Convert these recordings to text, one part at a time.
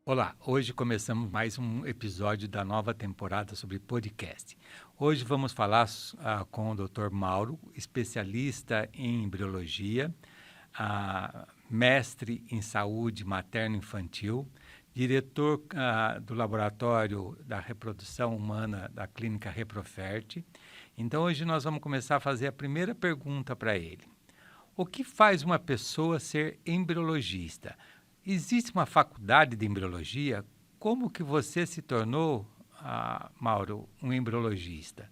Olá, hoje começamos mais um episódio da nova temporada sobre podcast. Hoje vamos falar com o Dr. Mauro, especialista em embriologia, mestre em saúde materno-infantil, diretor do Laboratório da Reprodução Humana da Clínica Reprofert. Então hoje nós vamos começar a fazer a primeira pergunta para ele. O que faz uma pessoa ser embriologista? Existe uma faculdade de embriologia? Como que você se tornou, Mauro, um embriologista?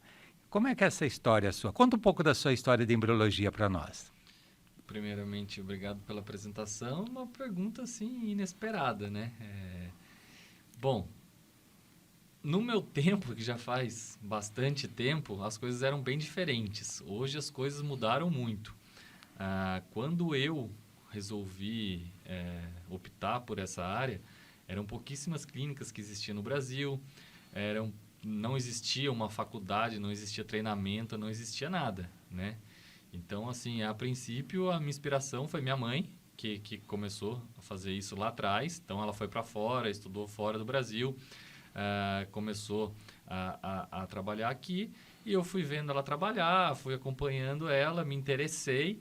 Como é que é essa história sua? Conta um pouco da sua história de embriologia para nós. Primeiramente, obrigado pela apresentação. Uma pergunta, assim, inesperada, né? Bom, no meu tempo, que já faz bastante tempo, as coisas eram bem diferentes. Hoje as coisas mudaram muito. Quando eu resolvi optar por essa área, eram pouquíssimas clínicas que existiam no Brasil, não existia uma faculdade, não existia treinamento, não existia nada, né? Então, assim, a princípio, a minha inspiração foi minha mãe, que começou a fazer isso lá atrás. Então, ela foi para fora, estudou fora do Brasil, começou a trabalhar aqui. E eu fui vendo ela trabalhar, fui acompanhando ela, me interessei.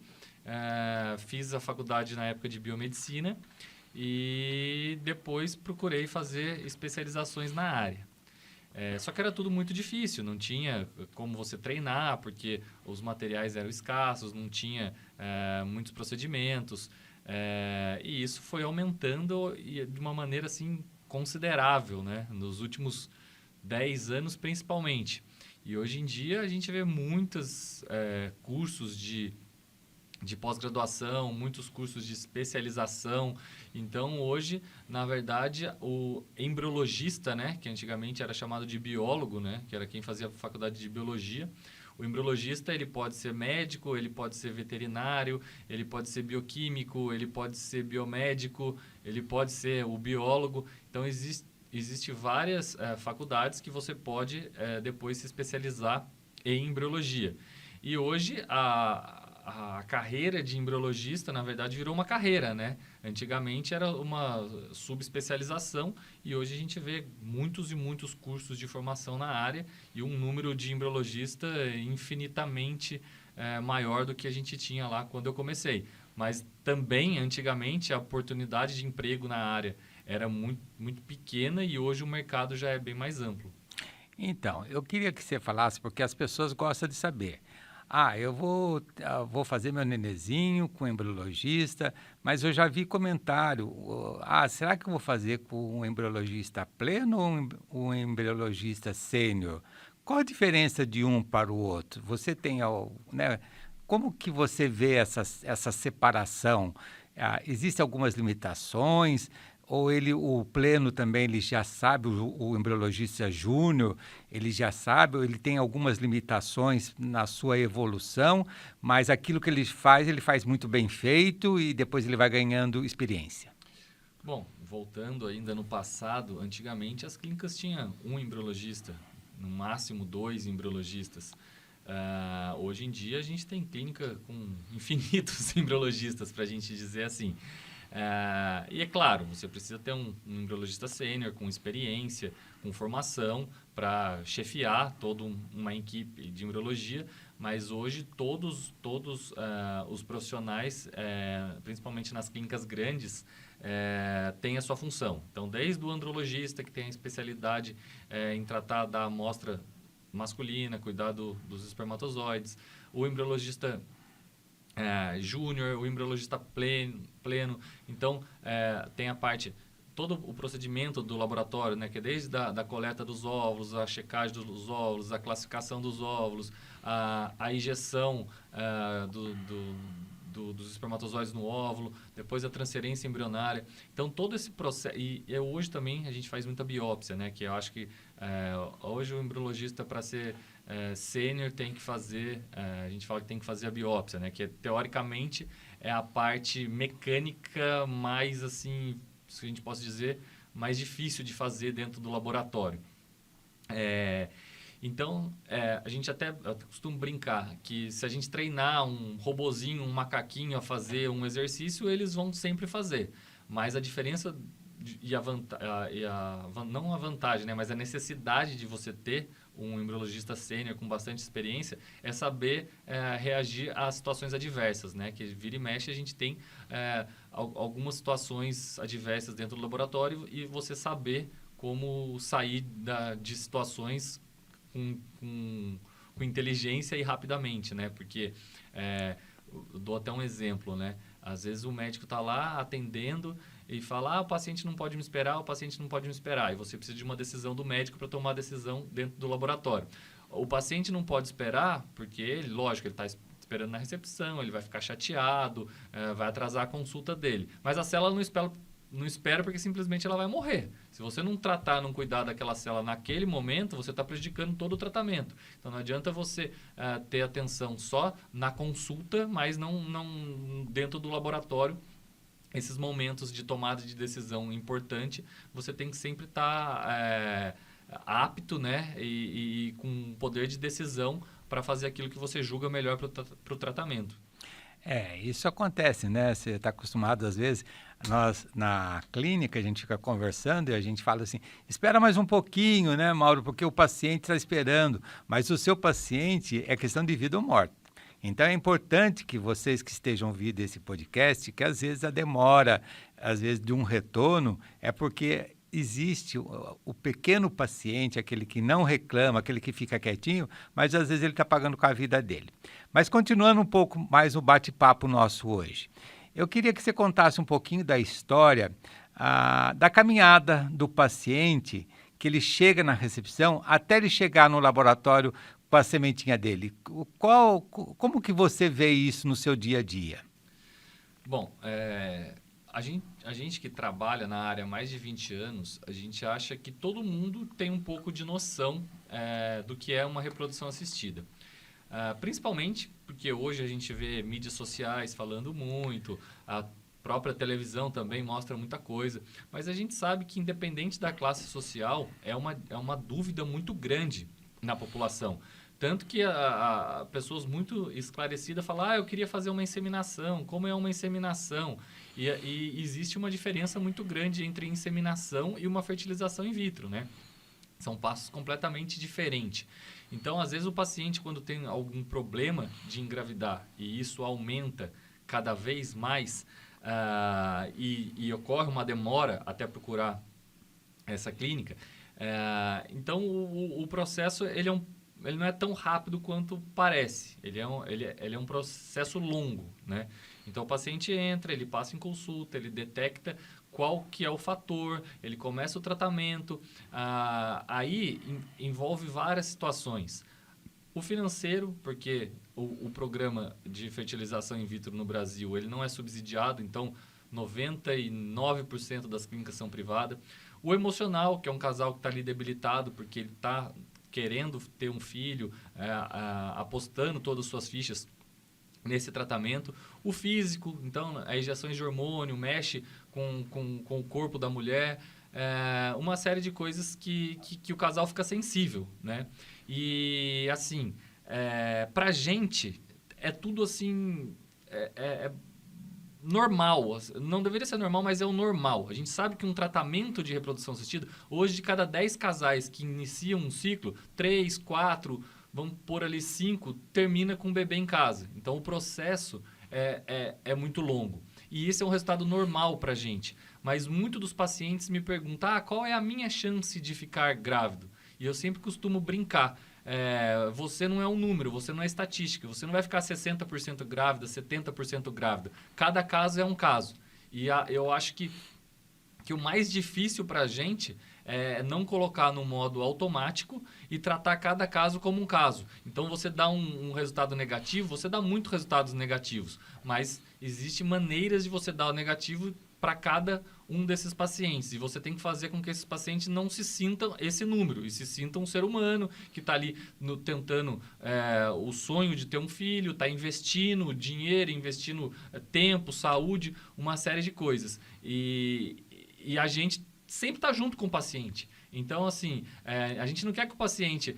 Fiz a faculdade na época de biomedicina e depois procurei fazer especializações na área. Só que era tudo muito difícil, não tinha como você treinar, porque os materiais eram escassos, não tinha muitos procedimentos, e isso foi aumentando de uma maneira assim, considerável, né? Nos últimos 10 anos principalmente. E hoje em dia a gente vê muitos cursos de pós-graduação, muitos cursos de especialização. Então, hoje, na verdade, o embriologista, né, que antigamente era chamado de biólogo, né, que era quem fazia a faculdade de biologia, o embriologista ele pode ser médico, ele pode ser veterinário, ele pode ser bioquímico, ele pode ser biomédico, ele pode ser o biólogo. Então, existe várias faculdades que você pode depois se especializar em embriologia. E hoje, a carreira de embriologista, na verdade, virou uma carreira, né? Antigamente era uma subespecialização e hoje a gente vê muitos e muitos cursos de formação na área e um número de embriologista infinitamente maior do que a gente tinha lá quando eu comecei. Mas também, antigamente, a oportunidade de emprego na área era muito, muito pequena e hoje o mercado já é bem mais amplo. Então, eu queria que você falasse, porque as pessoas gostam de saber. Eu vou fazer meu nenezinho com um embriologista, mas eu já vi comentário. Será que eu vou fazer com um embriologista pleno ou um embriologista sênior? Qual a diferença de um para o outro? Você tem, né, como que você vê essa separação? Existem algumas limitações? Ou o pleno também, ele já sabe, o embriologista júnior, ele já sabe, ou ele tem algumas limitações na sua evolução, mas aquilo que ele faz muito bem feito e depois ele vai ganhando experiência. Bom, voltando ainda no passado, antigamente as clínicas tinham um embriologista, no máximo 2 embriologistas. Hoje em dia a gente tem clínica com infinitos embriologistas, para a gente dizer assim. E é claro, você precisa ter um embriologista sênior com experiência, com formação, para chefiar toda uma equipe de embriologia, mas hoje todos os profissionais, principalmente nas clínicas grandes, têm a sua função. Então, desde o andrologista, que tem a especialidade em tratar da amostra masculina, cuidar dos espermatozoides, o embriologista júnior, o embriologista pleno. Então, tem a parte, todo o procedimento do laboratório, né, que é desde da coleta dos óvulos, a checagem dos óvulos, a classificação dos óvulos, a injeção dos espermatozoides no óvulo, depois a transferência embrionária. Então, todo esse processo... E hoje também a gente faz muita biópsia, né? Que eu acho que hoje o embriologista, para ser sênior, tem que fazer... a gente fala que tem que fazer a biópsia, né? Que teoricamente é a parte mecânica mais, assim, se a gente possa dizer, mais difícil de fazer dentro do laboratório. Então, a gente até costuma brincar que se a gente treinar um robozinho, um macaquinho a fazer um exercício, eles vão sempre fazer. Mas a diferença não a vantagem, né, mas a necessidade de você ter um embriologista sênior com bastante experiência é saber reagir a situações adversas, né? Que vira e mexe a gente tem algumas situações adversas dentro do laboratório e você saber como sair de situações com inteligência e rapidamente, né? Porque eu dou até um exemplo, né? Às vezes o médico está lá atendendo e fala, o paciente não pode me esperar, o paciente não pode me esperar. E você precisa de uma decisão do médico para tomar a decisão dentro do laboratório. O paciente não pode esperar porque, lógico, ele está esperando na recepção, ele vai ficar chateado, vai atrasar a consulta dele. Mas a célula não espera porque simplesmente ela vai morrer. Se você não tratar, não cuidar daquela célula naquele momento, você está prejudicando todo o tratamento. Então, não adianta você ter atenção só na consulta, mas não dentro do laboratório. Esses momentos de tomada de decisão importante, você tem que sempre estar apto, né? E com poder de decisão para fazer aquilo que você julga melhor para o tratamento. Isso acontece, né? Você está acostumado, às vezes, nós na clínica a gente fica conversando e a gente fala assim, espera mais um pouquinho, né, Mauro, porque o paciente está esperando, mas o seu paciente é questão de vida ou morte. Então, é importante que vocês que estejam ouvindo esse podcast, que às vezes a demora, às vezes de um retorno, é porque existe o pequeno paciente, aquele que não reclama, aquele que fica quietinho, mas às vezes ele está pagando com a vida dele. Mas continuando um pouco mais o bate-papo nosso hoje, eu queria que você contasse um pouquinho da história, da caminhada do paciente, que ele chega na recepção, até ele chegar no laboratório com a sementinha dele. Como que você vê isso no seu dia a dia? Bom, a gente que trabalha na área há mais de 20 anos, a gente acha que todo mundo tem um pouco de noção do que é uma reprodução assistida. Principalmente porque hoje a gente vê mídias sociais falando muito, a própria televisão também mostra muita coisa, mas a gente sabe que independente da classe social, é uma dúvida muito grande na população. Tanto que pessoas muito esclarecidas falam, eu queria fazer uma inseminação, como é uma inseminação? E existe uma diferença muito grande entre inseminação e uma fertilização in vitro, né? São passos completamente diferentes. Então, às vezes, o paciente, quando tem algum problema de engravidar e isso aumenta cada vez mais e ocorre uma demora até procurar essa clínica, então o processo ele não é tão rápido quanto parece. Ele é um processo longo, né? Então, o paciente entra, ele passa em consulta, ele detecta qual que é o fator, ele começa o tratamento. Aí envolve várias situações. O financeiro, porque o programa de fertilização in vitro no Brasil ele não é subsidiado, então 99% das clínicas são privadas. O emocional, que é um casal que está ali debilitado porque ele está querendo ter um filho, apostando todas as suas fichas nesse tratamento. O físico, então, as injeções de hormônio, mexe com o corpo da mulher, uma série de coisas que o casal fica sensível, né? E, assim, pra gente, é tudo, assim, normal. Não deveria ser normal, mas é o normal. A gente sabe que um tratamento de reprodução assistida, hoje, de cada 10 casais que iniciam um ciclo, 3, 4, vamos pôr ali 5, termina com um bebê em casa. Então, o processo é muito longo. E esse é um resultado normal para a gente. Mas muitos dos pacientes me perguntam, qual é a minha chance de ficar grávido? E eu sempre costumo brincar. Você não é um número, você não é estatística. Você não vai ficar 60% grávida, 70% grávida. Cada caso é um caso. E eu acho que o mais difícil para a gente é não colocar no modo automático e tratar cada caso como um caso. Então, você dá um resultado negativo, você dá muitos resultados negativos, mas existem maneiras de você dar o negativo para cada um desses pacientes. E você tem que fazer com que esses pacientes não se sintam esse número, e se sintam um ser humano que está ali tentando o sonho de ter um filho, está investindo dinheiro, investindo tempo, saúde, uma série de coisas. E a gente sempre está junto com o paciente. Então, assim, a gente não quer que o paciente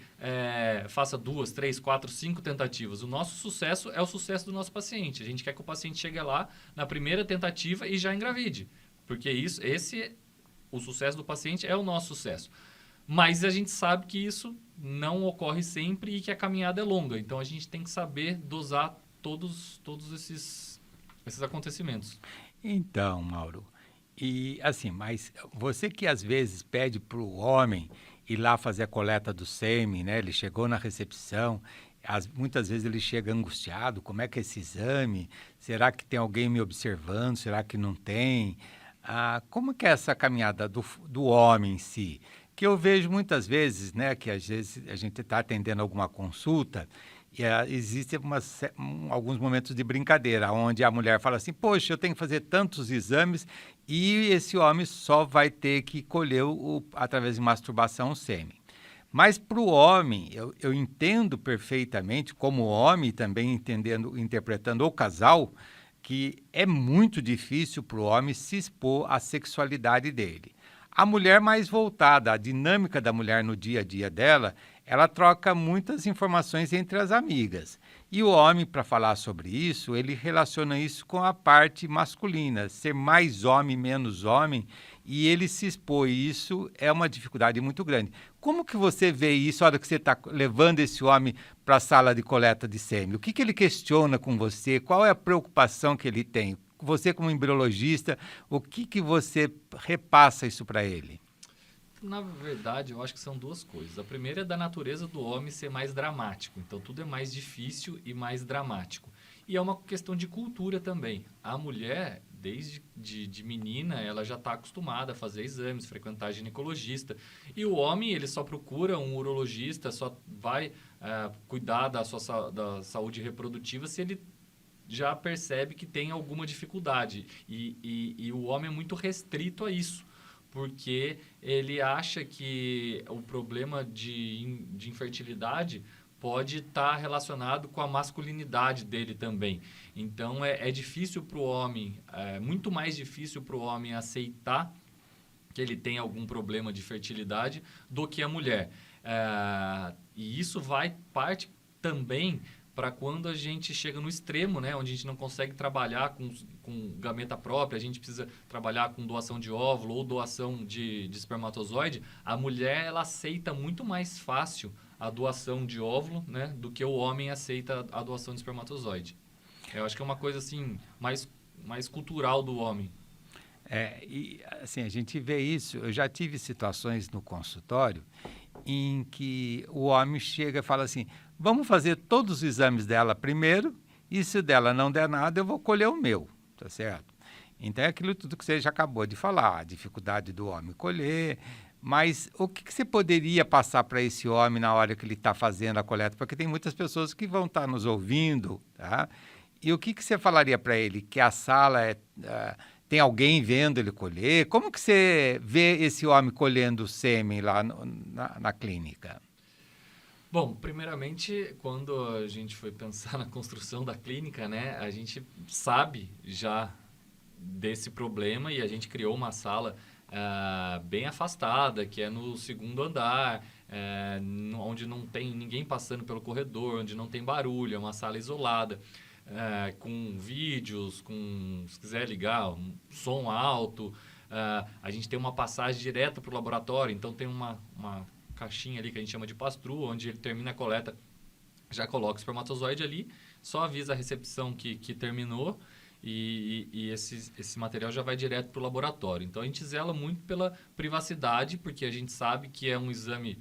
faça 2, 3, 4, 5 tentativas. O nosso sucesso é o sucesso do nosso paciente. A gente quer que o paciente chegue lá na primeira tentativa e já engravide. Porque esse o sucesso do paciente é o nosso sucesso. Mas a gente sabe que isso não ocorre sempre e que a caminhada é longa. Então, a gente tem que saber dosar todos esses acontecimentos. Então, Mauro, e assim, mas você que às vezes pede para o homem ir lá fazer a coleta do sêmen, né? Ele chegou na recepção, muitas vezes ele chega angustiado, como é que é esse exame? Será que tem alguém me observando? Será que não tem? Como que é essa caminhada do homem em si? Que eu vejo muitas vezes, né, que às vezes a gente está atendendo alguma consulta e existem alguns momentos de brincadeira, onde a mulher fala assim, poxa, eu tenho que fazer tantos exames e esse homem só vai ter que colher, através de masturbação, o sêmen. Mas para o homem, eu entendo perfeitamente, como homem também interpretando o casal, que é muito difícil para o homem se expor à sexualidade dele. A mulher mais voltada, a dinâmica da mulher no dia a dia dela, ela troca muitas informações entre as amigas. E o homem, para falar sobre isso, ele relaciona isso com a parte masculina, ser mais homem, menos homem, e ele se expor. E isso é uma dificuldade muito grande. Como que você vê isso na hora que você está levando esse homem para a sala de coleta de sêmen? O que ele questiona com você? Qual é a preocupação que ele tem? Você, como embriologista, o que você repassa isso para ele? Na verdade, eu acho que são duas coisas. A primeira é da natureza do homem ser mais dramático. Então, tudo é mais difícil e mais dramático. E é uma questão de cultura também. A mulher, desde de menina, ela já está acostumada a fazer exames, frequentar ginecologista. E o homem, ele só procura um urologista, só vai cuidar da saúde reprodutiva se ele já percebe que tem alguma dificuldade. E o homem é muito restrito a isso, porque ele acha que o problema de infertilidade pode estar relacionado com a masculinidade dele também. Então, é difícil para o homem, muito mais difícil para o homem aceitar que ele tem algum problema de fertilidade do que a mulher. E isso parte também para quando a gente chega no extremo, né, onde a gente não consegue trabalhar com gameta própria, a gente precisa trabalhar com doação de óvulo ou doação de espermatozoide, a mulher ela aceita muito mais fácil a doação de óvulo, né, do que o homem aceita a doação de espermatozoide. Eu acho que é uma coisa assim mais cultural do homem. E assim, a gente vê isso, eu já tive situações no consultório em que o homem chega e fala assim, vamos fazer todos os exames dela primeiro e se dela não der nada, eu vou colher o meu, tá certo? Então é aquilo tudo que você já acabou de falar, a dificuldade do homem colher, mas o que você poderia passar para esse homem na hora que ele está fazendo a coleta? Porque tem muitas pessoas que vão estar nos ouvindo, tá? E o que você falaria para ele? Que a sala tem alguém vendo ele colher? Como que você vê esse homem colhendo o sêmen lá na clínica? Bom, primeiramente, quando a gente foi pensar na construção da clínica, né, a gente sabe já desse problema e a gente criou uma sala bem afastada, que é no segundo andar, onde não tem ninguém passando pelo corredor, onde não tem barulho, é uma sala isolada. Com vídeos, se quiser ligar, um som alto. A gente tem uma passagem direta para o laboratório, então tem uma caixinha ali que a gente chama de pass-through, onde ele termina a coleta, já coloca o espermatozoide ali, só avisa a recepção que terminou e esse material já vai direto para o laboratório. Então, a gente zela muito pela privacidade, porque a gente sabe que é um exame,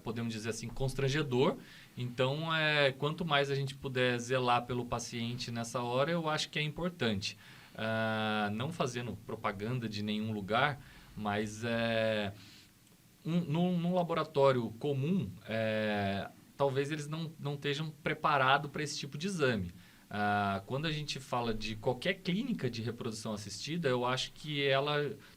podemos dizer assim, constrangedor. Então, quanto mais a gente puder zelar pelo paciente nessa hora, eu acho que é importante. Não fazendo propaganda de nenhum lugar, mas num laboratório comum, talvez eles não estejam preparados para esse tipo de exame. Quando a gente fala de qualquer clínica de reprodução assistida, eu acho que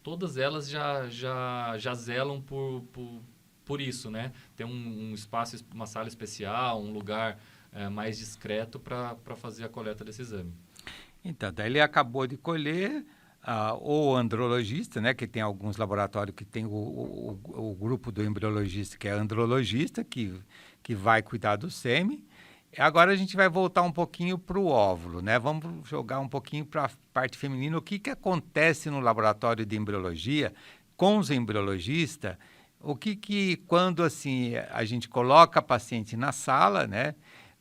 todas elas já zelam por isso, né? Tem um espaço, uma sala especial, um lugar mais discreto para fazer a coleta desse exame. Então, daí ele acabou de colher, o andrologista, né? Que tem alguns laboratórios que tem o grupo do embriologista, que é andrologista, que vai cuidar do sêmen. Agora a gente vai voltar um pouquinho para o óvulo, né? Vamos jogar um pouquinho para a parte feminina. O que acontece no laboratório de embriologia com os embriologistas, quando assim a gente coloca a paciente na sala, né?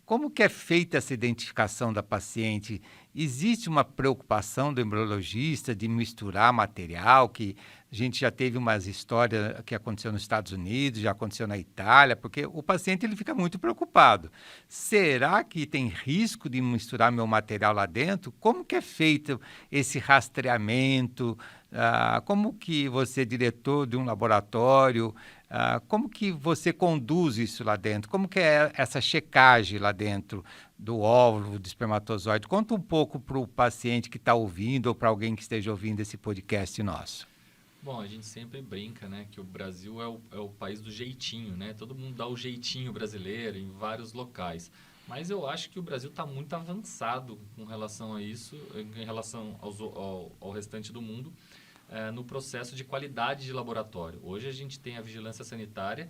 Como que é feita essa identificação da paciente? Existe uma preocupação do embriologista de misturar material, que a gente já teve umas histórias que aconteceu nos Estados Unidos, já aconteceu na Itália, porque o paciente ele fica muito preocupado. Será que tem risco de misturar meu material lá dentro? Como que é feito esse rastreamento? Como que você, diretor de um laboratório, como que você conduz isso lá dentro? Como que é essa checagem lá dentro do óvulo, do espermatozoide? Conta um pouco para o paciente que está ouvindo ou para alguém que esteja ouvindo esse podcast nosso. Bom, a gente sempre brinca, né, que o Brasil é o país do jeitinho, né? Todo mundo dá o jeitinho brasileiro em vários locais. Mas eu acho que o Brasil está muito avançado com relação a isso, em relação ao restante do mundo, no processo de qualidade de laboratório. Hoje a gente tem a vigilância sanitária,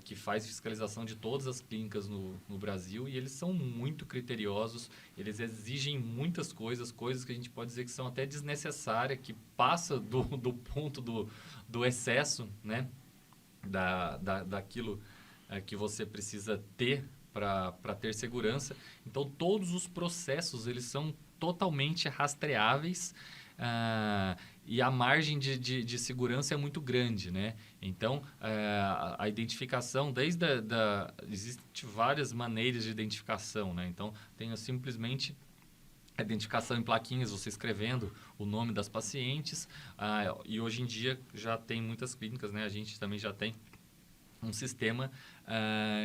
que faz fiscalização de todas as clínicas no Brasil, e eles são muito criteriosos, eles exigem muitas coisas que a gente pode dizer que são até desnecessárias, que passa do ponto do excesso, né? Daquilo que você precisa ter para ter segurança. Então, todos os processos eles são totalmente rastreáveis, e a margem de segurança é muito grande, né? Então, a identificação, existem várias maneiras de identificação, né? Então, tem simplesmente a identificação em plaquinhas, você escrevendo o nome das pacientes, e hoje em dia já tem muitas clínicas, né? A gente também já tem um sistema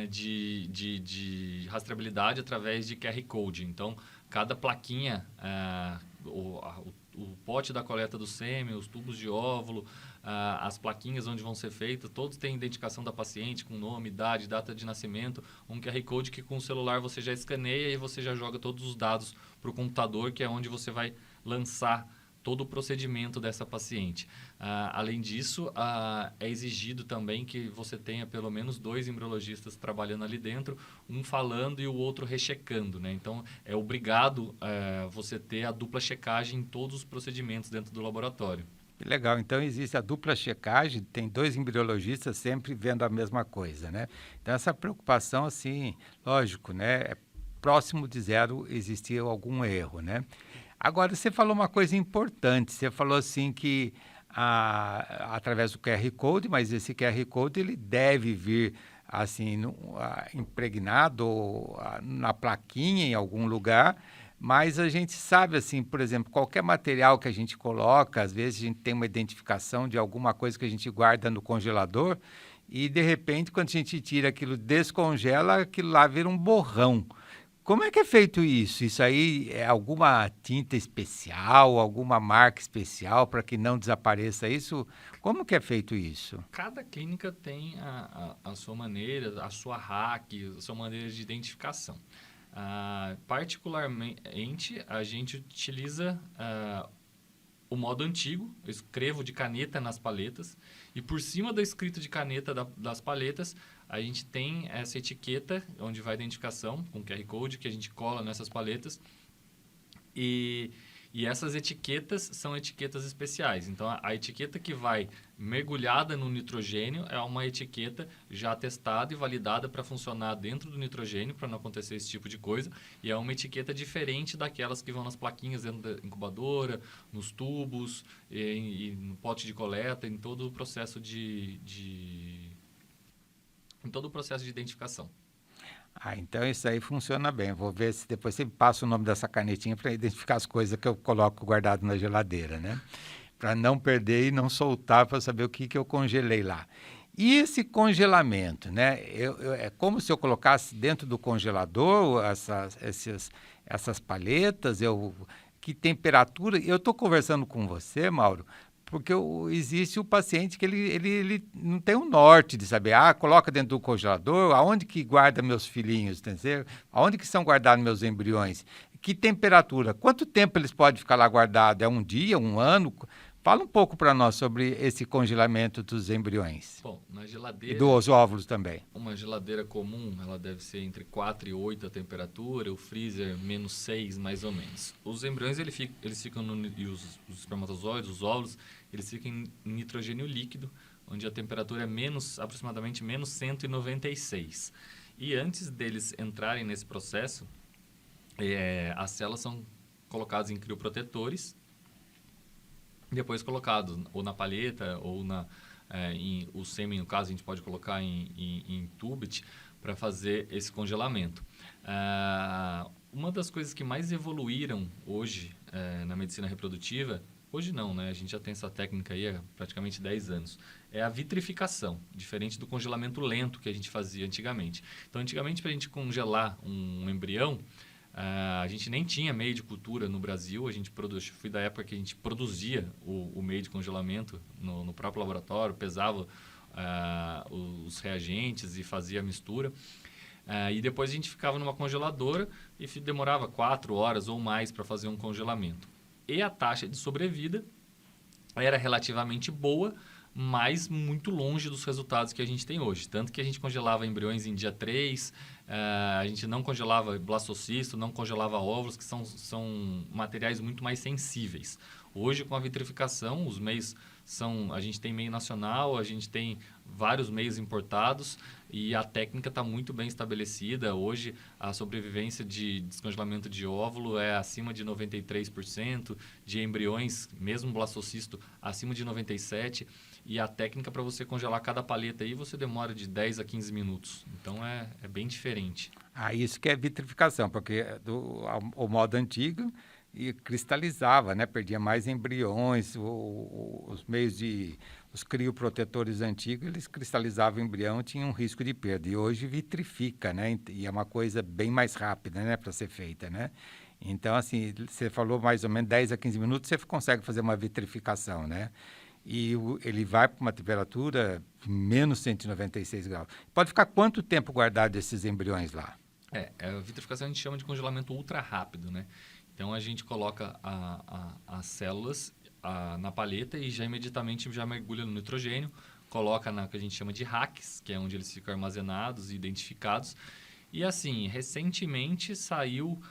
de rastreabilidade através de QR Code. Então, cada plaquinha, o pote da coleta do sêmen, os tubos de óvulo, as plaquinhas onde vão ser feitas, todos têm identificação da paciente com nome, idade, data de nascimento, um QR Code que com o celular você já escaneia e você já joga todos os dados para o computador, que é onde você vai lançar todo o procedimento dessa paciente. Além disso, é exigido também que você tenha pelo menos 2 embriologistas trabalhando ali dentro, um falando e o outro rechecando, né? Então, é obrigado você ter a dupla checagem em todos os procedimentos dentro do laboratório. Que legal. Então, existe a dupla checagem, tem 2 embriologistas sempre vendo a mesma coisa, né? Então, essa preocupação, assim, lógico, né? É próximo de zero existir algum erro, né? Agora, você falou uma coisa importante, você falou assim que através do QR Code, mas esse QR Code ele deve vir assim impregnado na plaquinha em algum lugar, mas a gente sabe assim, por exemplo, qualquer material que a gente coloca, às vezes a gente tem uma identificação de alguma coisa que a gente guarda no congelador e de repente quando a gente tira aquilo, descongela, aquilo lá vira um borrão. Como é que é feito isso? Isso aí é alguma tinta especial, alguma marca especial para que não desapareça isso? Como que é feito isso? Cada clínica tem a sua maneira, a sua hack, a sua maneira de identificação. Particularmente, a gente utiliza o modo antigo, eu escrevo de caneta nas paletas, e por cima da escrita de caneta das paletas, a gente tem essa etiqueta, onde vai a identificação, com QR Code, que a gente cola nessas paletas. E essas etiquetas são etiquetas especiais. Então, a etiqueta que vai mergulhada no nitrogênio é uma etiqueta já testada e validada para funcionar dentro do nitrogênio, para não acontecer esse tipo de coisa. E é uma etiqueta diferente daquelas que vão nas plaquinhas dentro da incubadora, nos tubos, e no pote de coleta, em todo o processo em todo o processo de identificação. Então isso aí funciona bem. Vou ver se depois você me passa o nome dessa canetinha para identificar as coisas que eu coloco guardado na geladeira, né? Para não perder e não soltar, para saber o que eu congelei lá. E esse congelamento, né? É como se eu colocasse dentro do congelador essas palhetas, que temperatura... Eu estou conversando com você, Mauro, porque existe o paciente que ele não tem um norte de saber, coloca dentro do congelador, aonde que guarda meus filhinhos, entendeu? Aonde que são guardados meus embriões? Que temperatura? Quanto tempo eles podem ficar lá guardados? É um dia, um ano? Fala um pouco para nós sobre esse congelamento dos embriões. Bom, na E geladeira... dos óvulos também. Uma geladeira comum, ela deve ser entre 4 e 8 a temperatura, o freezer -6 mais ou menos. Os embriões eles ficam e os espermatozoides, os óvulos, eles ficam em nitrogênio líquido, onde a temperatura é aproximadamente -196. E antes deles entrarem nesse processo, as células são colocadas em crioprotetores, depois colocados ou na palheta ou o sêmen, no caso, a gente pode colocar em tubet para fazer esse congelamento. Uma das coisas que mais evoluíram hoje na medicina reprodutiva, hoje não, né? A gente já tem essa técnica aí há praticamente 10 anos, é a vitrificação, diferente do congelamento lento que a gente fazia antigamente. Então, antigamente, para a gente congelar um embrião, a gente nem tinha meio de cultura no Brasil. Fui da época que a gente produzia o meio de congelamento no próprio laboratório, pesava os reagentes e fazia a mistura. E depois a gente ficava numa congeladora e demorava 4 horas ou mais para fazer um congelamento. E a taxa de sobrevida era relativamente boa, mas muito longe dos resultados que a gente tem hoje. Tanto que a gente congelava embriões em dia 3, a gente não congelava blastocisto, não congelava óvulos, que são materiais muito mais sensíveis. Hoje, com a vitrificação, os meios a gente tem meio nacional, a gente tem vários meios importados e a técnica está muito bem estabelecida. Hoje, a sobrevivência de descongelamento de óvulo é acima de 93%, de embriões, mesmo blastocisto, acima de 97%. E a técnica para você congelar cada paleta aí, você demora de 10 a 15 minutos. Então, é bem diferente. Isso que é vitrificação, porque o modo antigo cristalizava, né? Perdia mais embriões, os crioprotetores antigos, eles cristalizavam o embrião e tinham um risco de perda. E hoje vitrifica, né? E é uma coisa bem mais rápida, né? Para ser feita, né? Então, assim, você falou mais ou menos 10 a 15 minutos, você consegue fazer uma vitrificação, né? E ele vai para uma temperatura menos 196 graus. Pode ficar quanto tempo guardado esses embriões lá? A vitrificação a gente chama de congelamento ultra rápido, né? Então, a gente coloca as células na paleta e já imediatamente já mergulha no nitrogênio, coloca na que a gente chama de racks, que é onde eles ficam armazenados e identificados. E assim, recentemente saiu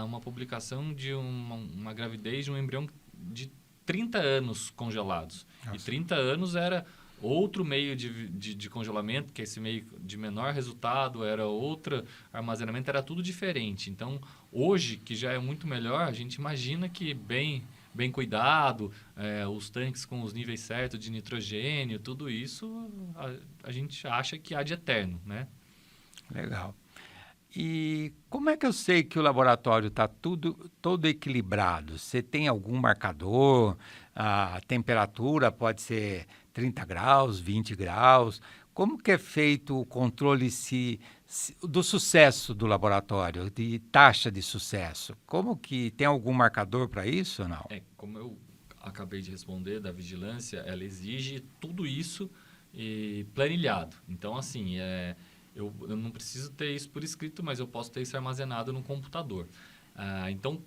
uma publicação de uma gravidez de um embrião de 30 anos congelados. Nossa. E 30 anos era outro meio de congelamento, que é esse meio de menor resultado, era outro armazenamento, era tudo diferente. Então, hoje, que já é muito melhor, a gente imagina que bem cuidado, os tanques com os níveis certos de nitrogênio, tudo isso, a gente acha que há de eterno, né? Legal. E como é que eu sei que o laboratório está todo equilibrado? Você tem algum marcador? A temperatura pode ser 30 graus, 20 graus? Como que é feito o controle do sucesso do laboratório, de taxa de sucesso? Como que tem algum marcador para isso ou não? Como eu acabei de responder, da vigilância, ela exige tudo isso planilhado. Então, assim, eu não preciso ter isso por escrito, mas eu posso ter isso armazenado no computador. Então,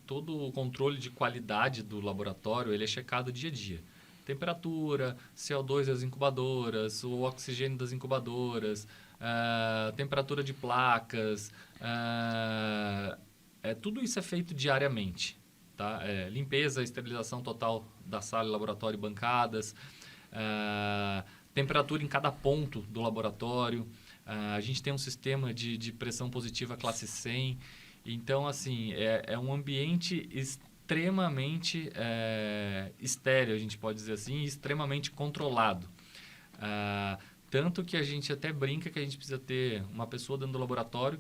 todo o controle de qualidade do laboratório ele é checado dia a dia. Temperatura, CO2 das incubadoras, o oxigênio das incubadoras, temperatura de placas, tudo isso é feito diariamente. Tá? Limpeza, esterilização total da sala, laboratório e bancadas, temperatura em cada ponto do laboratório. A gente tem um sistema de pressão positiva classe 100. Então, assim, é um ambiente extremamente estéril, a gente pode dizer assim, e extremamente controlado. Tanto que a gente até brinca que a gente precisa ter uma pessoa dentro do laboratório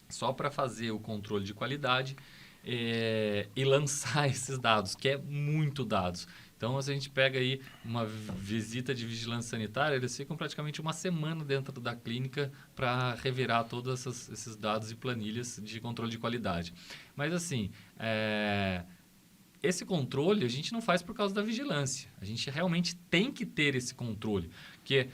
só para fazer o controle de qualidade e lançar esses dados, que é muito dados. Então, se a gente pega aí uma visita de vigilância sanitária, eles ficam praticamente uma semana dentro da clínica para revirar todos esses dados e planilhas de controle de qualidade. Mas, assim, esse controle a gente não faz por causa da vigilância. A gente realmente tem que ter esse controle. Porque,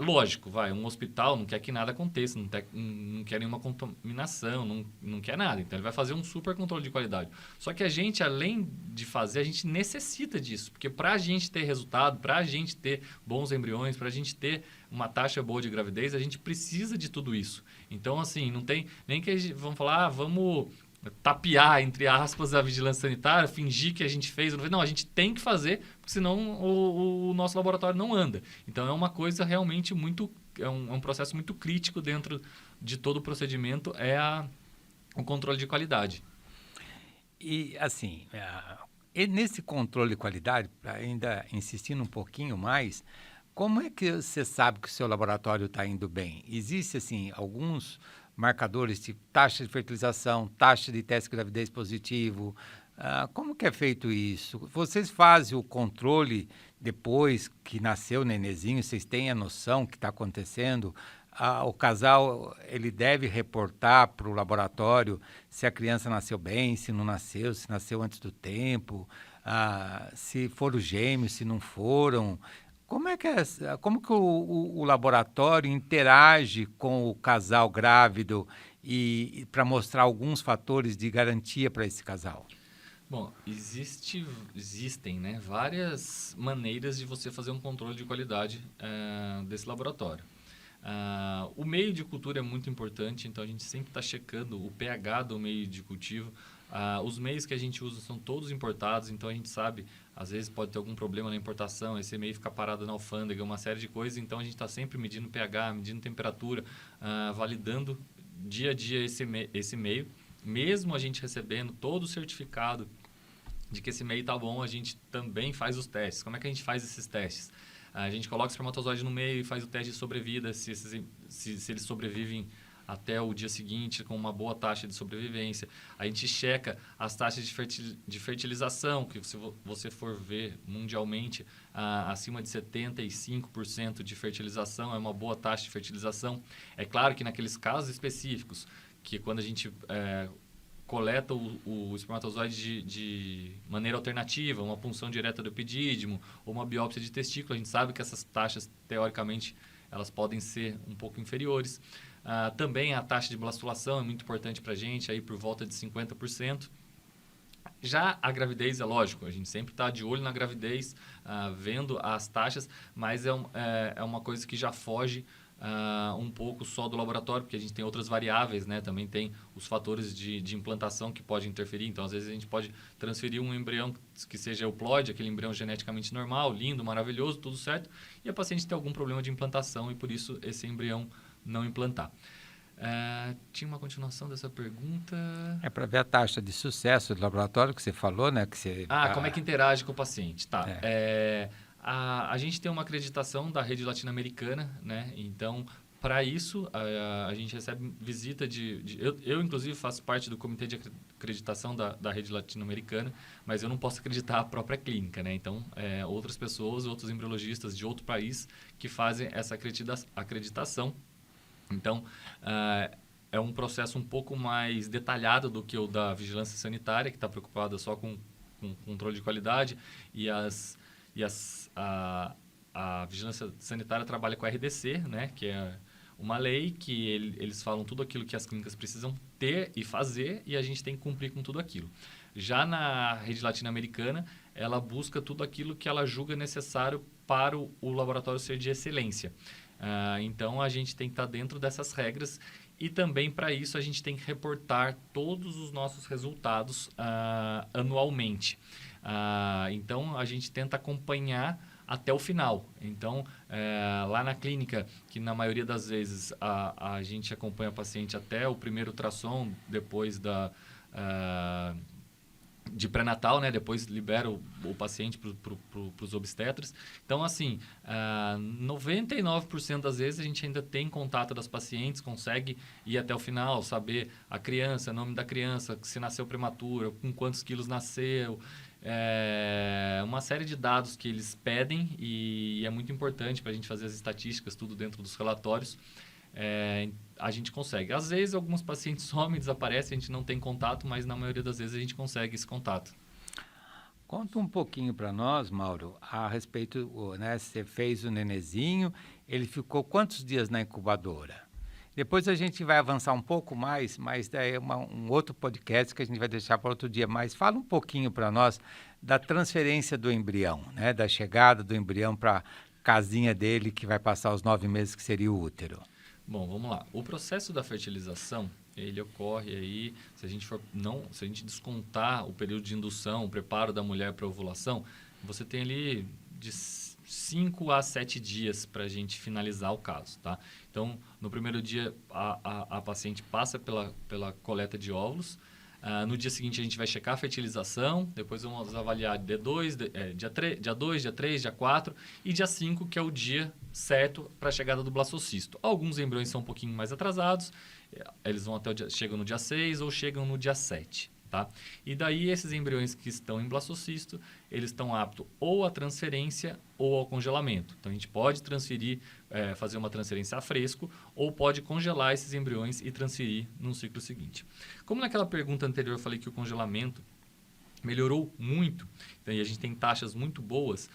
lógico, um hospital não quer que nada aconteça, não quer nenhuma contaminação, não quer nada. Então, ele vai fazer um super controle de qualidade. Só que a gente, além de fazer, a gente necessita disso. Porque para a gente ter resultado, para a gente ter bons embriões, para a gente ter uma taxa boa de gravidez, a gente precisa de tudo isso. Então, assim, não tem nem que a gente, vamos falar, vamos tapear, entre aspas, a vigilância sanitária, fingir que a gente fez. Não, a gente tem que fazer, porque senão o nosso laboratório não anda. Então, é uma coisa realmente muito... É um processo muito crítico dentro de todo o procedimento, o controle de qualidade. E, assim, e nesse controle de qualidade, ainda insistindo um pouquinho mais, como é que você sabe que o seu laboratório está indo bem? Existe, assim, alguns marcadores, tipo taxa de fertilização, taxa de teste de gravidez positivo. Como que é feito isso? Vocês fazem o controle depois que nasceu o nenenzinho? Vocês têm a noção que está acontecendo? O casal, ele deve reportar para o laboratório se a criança nasceu bem, se não nasceu, se nasceu antes do tempo, se foram gêmeos, se não foram. Como que o laboratório interage com o casal grávido e para mostrar alguns fatores de garantia para esse casal? Bom, existem, né, várias maneiras de você fazer um controle de qualidade desse laboratório. O meio de cultura é muito importante, então a gente sempre está checando o pH do meio de cultivo. Os meios que a gente usa são todos importados, então a gente sabe, às vezes pode ter algum problema na importação, esse meio fica parado na alfândega, uma série de coisas, então a gente está sempre medindo pH, medindo temperatura, validando dia a dia esse meio. Mesmo a gente recebendo todo o certificado de que esse meio está bom, a gente também faz os testes. Como é que a gente faz esses testes? A gente coloca o espermatozoide no meio e faz o teste de sobrevida, se eles sobrevivem até o dia seguinte com uma boa taxa de sobrevivência. A gente checa as taxas de fertilização, que se você for ver mundialmente, acima de 75% de fertilização é uma boa taxa de fertilização. É claro que naqueles casos específicos, que quando a gente coleta o espermatozoide de maneira alternativa, uma punção direta do epidídimo ou uma biópsia de testículo, a gente sabe que essas taxas, teoricamente, elas podem ser um pouco inferiores. Também a taxa de blastulação é muito importante para a gente, aí por volta de 50%. Já a gravidez, é lógico, a gente sempre está de olho na gravidez, vendo as taxas, mas é uma coisa que já foge um pouco só do laboratório, porque a gente tem outras variáveis, né? Também tem os fatores de implantação que podem interferir. Então, às vezes, a gente pode transferir um embrião que seja euploide, aquele embrião geneticamente normal, lindo, maravilhoso, tudo certo, e a paciente tem algum problema de implantação e, por isso, esse embrião não implantar. Tinha uma continuação dessa pergunta. É para ver a taxa de sucesso do laboratório que você falou, né? Como é que interage com o paciente? Tá. A gente tem uma acreditação da rede latino-americana, né? Então, para isso, a gente recebe visita eu, inclusive, faço parte do comitê de acreditação da rede latino-americana, mas eu não posso acreditar a própria clínica, né? Então, outras pessoas, outros embriologistas de outro país que fazem essa acreditação. Então, é um processo um pouco mais detalhado do que o da vigilância sanitária, que está preocupada só com controle de qualidade, e a vigilância sanitária trabalha com a RDC, né, que é uma lei que eles falam tudo aquilo que as clínicas precisam ter e fazer, e a gente tem que cumprir com tudo aquilo. Já na rede latino-americana, ela busca tudo aquilo que ela julga necessário para o laboratório ser de excelência. Então, a gente tem que estar dentro dessas regras e também, para isso, a gente tem que reportar todos os nossos resultados anualmente. Então, a gente tenta acompanhar até o final. Então, lá na clínica, que na maioria das vezes a gente acompanha o paciente até o primeiro ultrassom, depois de pré-natal, né? Depois libera o paciente para os obstetras. Então, assim, 99% das vezes a gente ainda tem contato das pacientes, consegue ir até o final, saber a criança, nome da criança, se nasceu prematura, com quantos quilos nasceu, uma série de dados que eles pedem e é muito importante para a gente fazer as estatísticas, tudo dentro dos relatórios. A gente consegue. Às vezes, alguns pacientes somem, desaparecem, a gente não tem contato, mas na maioria das vezes a gente consegue esse contato. Conta um pouquinho para nós, Mauro, a respeito, né? Você fez o nenenzinho, ele ficou quantos dias na incubadora? Depois a gente vai avançar um pouco mais, mas daí é um outro podcast que a gente vai deixar para outro dia. Mas fala um pouquinho para nós da transferência do embrião, né? Da chegada do embrião para a casinha dele, que vai passar os 9 meses, que seria o útero. Bom, vamos lá. O processo da fertilização, ele ocorre aí, se a gente descontar o período de indução, o preparo da mulher para a ovulação, você tem ali de 5 a 7 dias para a gente finalizar o caso, tá? Então, no primeiro dia, a paciente passa pela coleta de óvulos. No dia seguinte, a gente vai checar a fertilização. Depois, vamos avaliar dia 2, dia 3, dia 4 e dia 5, que é o dia certo para a chegada do blastocisto. Alguns embriões são um pouquinho mais atrasados. Eles vão chegam no dia 6 ou chegam no dia 7. Tá? E daí, esses embriões que estão em blastocisto, eles estão aptos ou à transferência ou ao congelamento. Então, a gente pode transferir, fazer uma transferência a fresco, ou pode congelar esses embriões e transferir no ciclo seguinte. Como naquela pergunta anterior eu falei que o congelamento melhorou muito, então, e a gente tem taxas muito boas,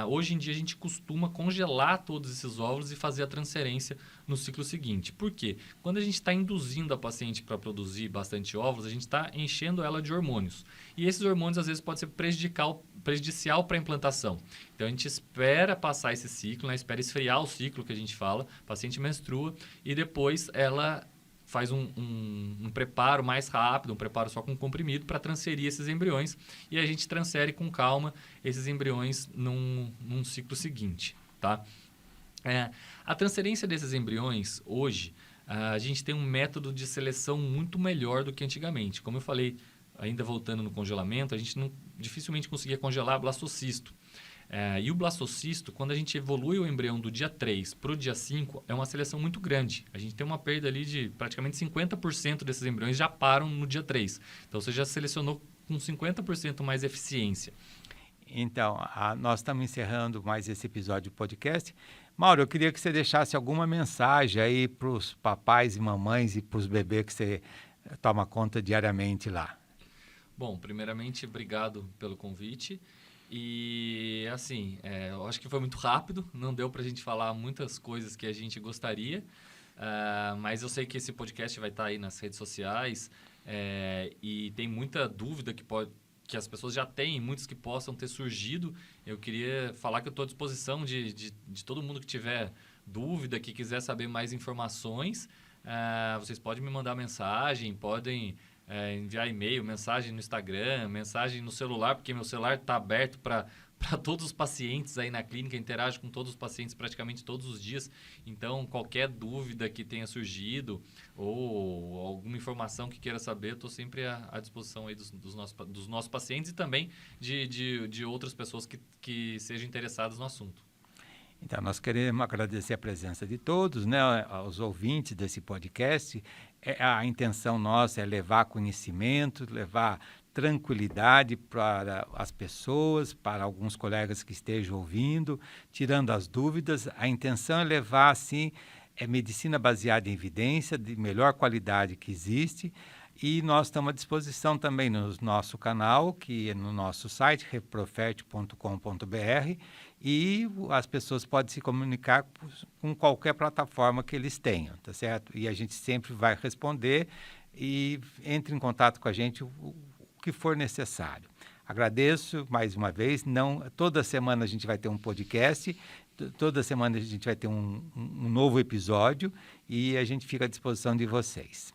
hoje em dia a gente costuma congelar todos esses óvulos e fazer a transferência no ciclo seguinte. Por quê? Quando a gente está induzindo a paciente para produzir bastante óvulos, a gente está enchendo ela de hormônios. E esses hormônios, às vezes, podem ser prejudicial para a implantação. Então, a gente espera passar esse ciclo, né? Espera esfriar o ciclo que a gente fala, a paciente menstrua e depois ela faz um preparo mais rápido, um preparo só com comprimido para transferir esses embriões e a gente transfere com calma esses embriões num ciclo seguinte, tá? A transferência desses embriões, hoje, a gente tem um método de seleção muito melhor do que antigamente. Como eu falei, ainda voltando no congelamento, a gente dificilmente conseguia congelar blastocisto. E o blastocisto, quando a gente evolui o embrião do dia 3 para o dia 5, é uma seleção muito grande. A gente tem uma perda ali de praticamente 50% desses embriões já param no dia 3. Então, você já selecionou com 50% mais eficiência. Então, nós estamos encerrando mais esse episódio do podcast. Mauro, eu queria que você deixasse alguma mensagem aí para os papais e mamães e para os bebês que você toma conta diariamente lá. Bom, primeiramente, obrigado pelo convite. E, assim, eu acho que foi muito rápido, não deu para a gente falar muitas coisas que a gente gostaria, mas eu sei que esse podcast vai estar aí nas redes sociais e tem muita dúvida que as pessoas já têm, muitas que possam ter surgido. Eu queria falar que eu estou à disposição de todo mundo que tiver dúvida, que quiser saber mais informações. Vocês podem me mandar mensagem, podem enviar e-mail, mensagem no Instagram, mensagem no celular, porque meu celular está aberto para todos os pacientes aí na clínica, interajo com todos os pacientes praticamente todos os dias. Então, qualquer dúvida que tenha surgido ou alguma informação que queira saber, eu estou sempre à disposição aí dos nossos pacientes e também de outras pessoas que sejam interessadas no assunto. Então, nós queremos agradecer a presença de todos, né, aos ouvintes desse podcast. A intenção nossa é levar conhecimento, levar tranquilidade para as pessoas, para alguns colegas que estejam ouvindo, tirando as dúvidas. A intenção é levar, assim, medicina baseada em evidência, de melhor qualidade que existe. E nós estamos à disposição também no nosso canal, que é no nosso site, reprofert.com.br, e as pessoas podem se comunicar com qualquer plataforma que eles tenham, tá certo? E a gente sempre vai responder e entre em contato com a gente o que for necessário. Agradeço mais uma vez. Toda semana a gente vai ter um podcast, toda semana a gente vai ter um novo episódio e a gente fica à disposição de vocês.